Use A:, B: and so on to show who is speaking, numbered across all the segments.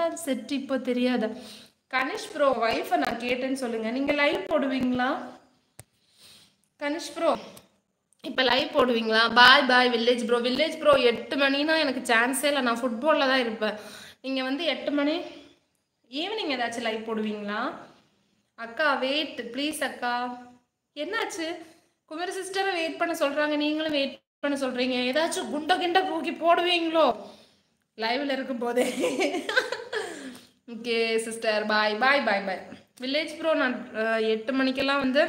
A: பஞ்சர்லாம் set இப்போ தெரியாதா? Kanish bro wifi நான் கேட்டேன்னு சொல்லுங்க. நீங்க லைவ் போடுவீங்களா கனிஷ் ப்ரோ? இப்போ லைவ் போடுவீங்களா? பாய் பாய் வில்லேஜ் ப்ரோ. வில்லேஜ் ப்ரோ 8 மணினா எனக்கு சான்ஸே இல்லை. நான் ஃபுட்பாலில் தான் இருப்பேன். நீங்கள் வந்து 8 மணி ஈவினிங் ஏதாச்சும் லைவ் போடுவீங்களா? அக்கா வெயிட் ப்ளீஸ் அக்கா. என்னாச்சு? குமரி சிஸ்டரை வெயிட் பண்ண சொல்கிறாங்க, நீங்களும் வெயிட் பண்ண சொல்கிறீங்க. ஏதாச்சும் குண்டை கிண்டை தூக்கி போடுவீங்களோ லைவில் இருக்கும் போதே? ஓகே சிஸ்டர் பாய் பாய் பாய் பாய். வில்லேஜ் ப்ரோ நான் 8 மணிக்கெல்லாம் வந்து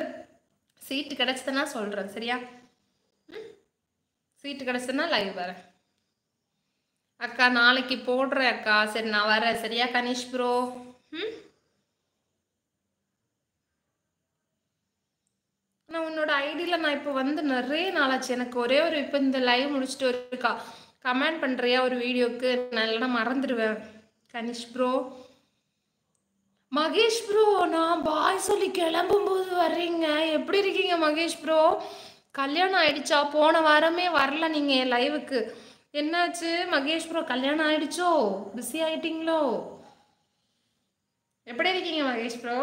A: சீட்டு கிடச்சதுன்னா சொல்கிறேன் சரியா? சீட்டு கிடச்சதுன்னா லைவ் வரேன். அக்கா நாளைக்கு போடுறேன் அக்கா. சரி நான் வரேன் சரியா கனிஷ் ப்ரோ? நான் உன்னோட ஐடியில் நான் இப்போ வந்து நிறைய நாளாச்சு. எனக்கு ஒரே ஒரு இப்போ இந்த லைவ் முடிச்சுட்டு ஒரு கமெண்ட் பண்ணுறியா ஒரு வீடியோக்கு? நான் இல்லைனா மறந்துடுவேன். கனிஷ் ப்ரோ மகேஷ் ப்ரோ நான் பாய் சொல்லி கிளம்பும்போது வர்றீங்க. எப்படி இருக்கீங்க மகேஷ் ப்ரோ? கல்யாணம் ஆயிடுச்சா? போன வாரமே வரல நீங்கள் லைவுக்கு. என்னாச்சு மகேஷ் ப்ரோ? கல்யாணம் ஆயிடுச்சோ? பிஸி ஆயிட்டீங்களோ? எப்படி இருக்கீங்க மகேஷ் ப்ரோ?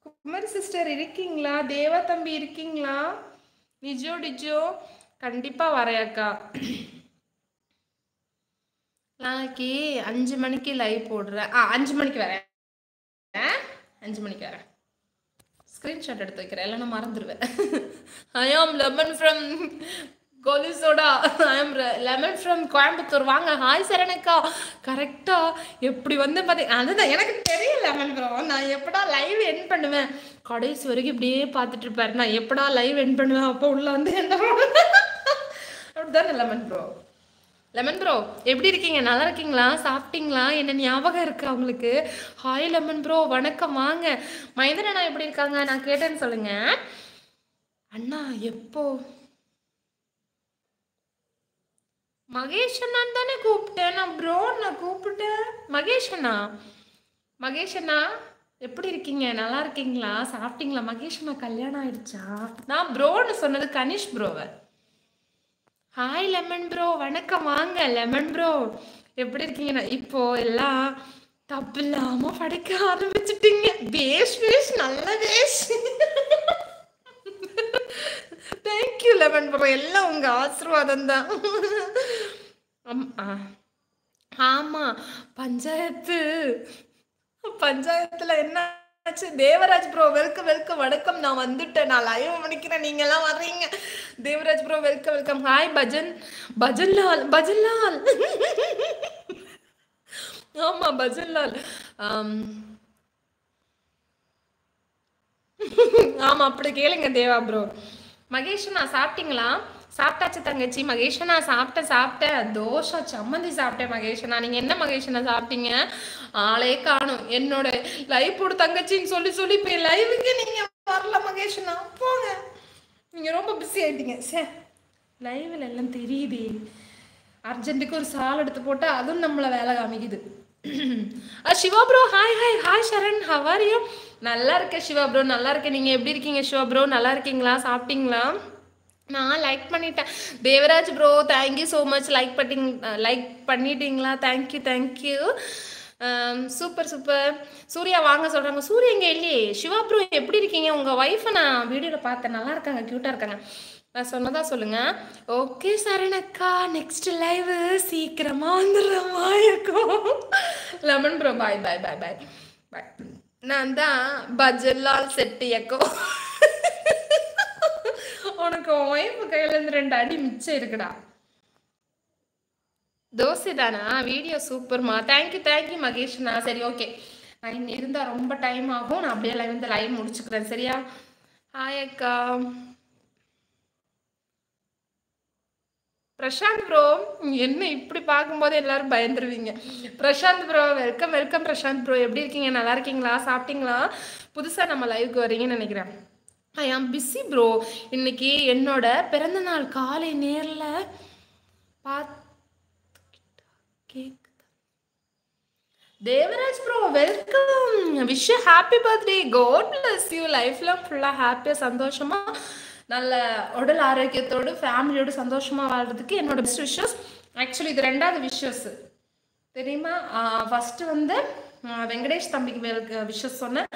A: குமரி சிஸ்டர் இருக்கீங்களா? தேவா தம்பி இருக்கீங்களா? நிஜோ டிஜோ கண்டிப்பாக வரையாக்கா. நாளைக்கு 5 மணிக்கு லைவ் போடுறேன். 5 மணிக்கு வரேன். 5 மணிக்கு வரேன். ஸ்க்ரீன்ஷாட் எடுத்து வைக்கிறேன், இல்லைன்னா மறந்துடுவேன். ஐ ஆம் லெமன் ஃப்ரம் கோலிசோடா. ஐ ஆம் லெமன் ஃப்ரம் கோயம்புத்தூர். வாங்க. ஹாய் சரணக்கா. கரெக்டாக எப்படி வந்து பார்த்தீங்க? அதுதான் எனக்கு தெரியல லெமன் ப்ரோ. நான் எப்படா லைவ் என் பண்ணுவேன்? கடைசி வரைக்கும் இப்படியே பார்த்துட்டு இருப்பாரு. நான் எப்படா லைவ் என் பண்ணுவேன்? அப்போ உள்ள வந்து என்ன அப்படிதானே லெமன் ப்ரோ? லெமன் ப்ரோ எப்படி இருக்கீங்க? நல்லா இருக்கீங்களா? சாப்பிட்டீங்களா? என்ன ஞாபகம் இருக்கு அவங்களுக்கு? ஹாய் லெமன் ப்ரோ வணக்கம். வாங்க. மகேந்திரன் அண்ணா எப்படி இருக்காங்க? நான் கேட்டேன்னு சொல்லுங்க. அண்ணா எப்போ? மகேஷ் அண்ணான்னு தானே கூப்பிட்டேன் நான். ப்ரோ நான் கூப்பிட்டேன் மகேஷ் அண்ணா. மகேஷ் அண்ணா எப்படி இருக்கீங்க? நல்லா இருக்கீங்களா? சாப்பிட்டீங்களா? மகேஷ் அண்ணா கல்யாணம் ஆயிடுச்சா? நான் ப்ரோன்னு சொன்னது கனிஷ் ப்ரோவை. ஹாய் லெமன் ப்ரோ வணக்கம். வாங்க லெமன் ப்ரோ எப்படி இருக்கீங்க? இப்போ எல்லாம் தப்பு இல்லாம படிக்க ஆரம்பிச்சிட்டீங்க. பேஷ் பேஷ் நல்ல பேஷ். Thank you lemon bro. எல்லாம் உங்க ஆசீர்வாதம் தான். ஆமா பஞ்சாயத்துல என்ன ஆச்சு? தேவராஜ் ப்ரோ வெல்கம் வெல்கம் வணக்கம். நான் வந்துட்டேன். நான் லைவ் பண்ணிக்கிறேன். நீங்க எல்லாம் வர்றீங்க. Devaraj bro welcome welcome. Hi Bhajan Lal. ஆமா பஜன்லால். ஆமா அப்படி கேளுங்க தேவா ப்ரோ. மகேஷனா சாப்பிட்டீங்களா? சாப்பிட்டாச்சு தங்கச்சி. மகேஷனா சாப்பிட்டேன். தோசை சம்மந்தி சாப்பிட்டேன் மகேஷனா. நீங்க என்ன மகேஷனா சாப்பிட்டீங்க? ஆளே காணும். என்னோட லைவ் போடு தங்கச்சின்னு சொல்லி இப்போ லைவுக்கு நீங்க வரல மகேஷனா. போங்க, நீங்க ரொம்ப பிஸி ஆயிட்டீங்க. சே லைவில் எல்லாம் தெரியுது. அர்ஜென்ட்டுக்கு ஒரு சால் எடுத்து போட்டா அதுவும் நம்மளை வேலை காமிக்குது. Siva bro hi Saran how are you? நல்லா இருக்கேன் சிவா ப்ரோ. நல்லா இருக்கேன். நீங்கள் எப்படி இருக்கீங்க சிவா ப்ரோ? நல்லா இருக்கீங்களா? சாப்பிட்டீங்களா? நான் லைக் பண்ணிட்டேன். Devaraj bro thank you so much. Like பண்ணிட்டீங்களா? தேங்க்யூ. சூப்பர். சூர்யா வாங்க சொல்கிறாங்க. சூர்யா இங்கே இல்லையே. சிவா ப்ரோ எப்படி இருக்கீங்க? உங்கள் ஒய்ஃபை நான் வீடியோவில் பார்த்தேன். நல்லா இருக்காங்க, க்யூட்டாக இருக்காங்க. நான் சொன்னதா சொல்லுங்க. ஓகே சரணக்கா நெக்ஸ்ட் லைவ் சீக்கிரமாக வந்துடுறமா இருக்கும். Lemon bro bye. நான் தான் பஜன்லால் செட்டு எக்கோ. உனக்கு ஒய்ஃபு கையிலேருந்து 2 அடி மிச்சம் இருக்குடா. தோசை தானா? வீடியோ சூப்பர்மா. தேங்க்யூ மகேஷ்ண்ணா. சரி ஓகே, நான் இன்னும் இருந்தால் ரொம்ப டைம் ஆகும். நான் அப்படியே லைவ் முடிச்சுக்கிறேன் சரியா? ஹாய் அக்கா. பிரசாந்த் ப்ரோ என்ன இப்படி பார்க்கும்போது எல்லாரும் பயந்துருவீங்க. Prashanth bro welcome Prashanth bro எப்படி இருக்கீங்க? நல்லா இருக்கீங்களா? சாப்பிட்டீங்களா? புதுசாக நம்ம லைவுக்கு வரீங்கன்னு நினைக்கிறேன். ஐ ஆம் பிஸி ப்ரோ. இன்னைக்கு என்னோட பிறந்தநாள் காலை நேரில் Devaraj bro welcome. Wish happy birthday. God bless you. லைஃப்லாம் ஃபுல்லாக ஹாப்பியாக சந்தோஷமாக நல்ல உடல் ஆரோக்கியத்தோடு ஃபேமிலியோடு சந்தோஷமாக வாழ்கிறதுக்கு என்னோட பெஸ்ட் விஷஸ். ஆக்சுவலி இது 2வது விஷஸ். தெரியுமா? ஃபர்ஸ்ட் வந்து வெங்கடேஷ் தம்பிக்கு விஷஸ் சொன்னேன்.